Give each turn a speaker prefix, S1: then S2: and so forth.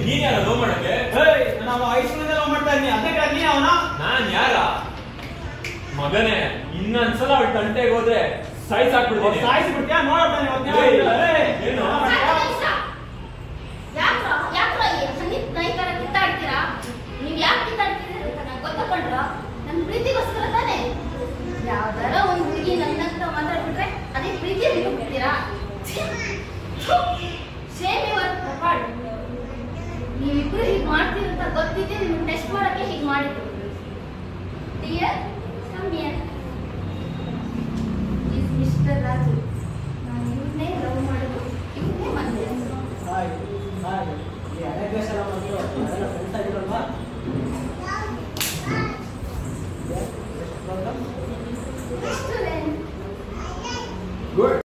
S1: ನೀನ್ ಯಾರ ಲವ್ ಮಾಡಕ್ಕೆ?
S2: ನಾವು ಐಸ್ಕೂಲಿಂದ ಲವ್ ಮಾಡ್ತಾ ಇದ್ದೀನಿ, ಅದಕ್ಕೆ ನೀ ಅವನ?
S1: ನಾನ್ ಯಾರ ಮಗನೇ, ಇನ್ನೊಂದ್ಸಲ ಅವಳು ತಂಟೆಗೆ ಹೋದ್ರೆ ಸಾಯಿಸಾಕ್ಬಿಡ್ತೀನಿ.
S2: ಸಾಯಿಸಿ ಬಿಡ್ತೀಯಾ? ನೋಡೋಣ
S1: ಏನು
S3: ನೀವ್ ಯಾಕೆ ಕಿತ್ತಾಡ್ತೀರ ಅಂತ ನಂಗೆ ಗೊತ್ತಕೊಂಡ್ರ? ನನ್ ಪ್ರೀತಿಗೋಸ್ಕರ ತಾನೆ. ಯಾವ್ದಾರ ಒಂದ್ ಹುಡುಗಿ ನನ್ನಂತ ಮಾತಾಡ್ಬಿಟ್ರೆ ಅದೇ ಪ್ರೀತಿ ಬಿಟ್ಬಿಡ್ತೀರಾ? Same your profile. ನೀವಿಬ್ರು ಹೀಗ್ ಮಾಡ್ತೀರಂತ ಗೊತ್ತಿದ್ದೆ ನಿಮ್ಗೆ ಟೆಸ್ಟ್ ಮಾಡಕ್ಕೆ ಹೀಗ್ ಮಾಡಿದ್ರು. Dear come here. Is mister Raju.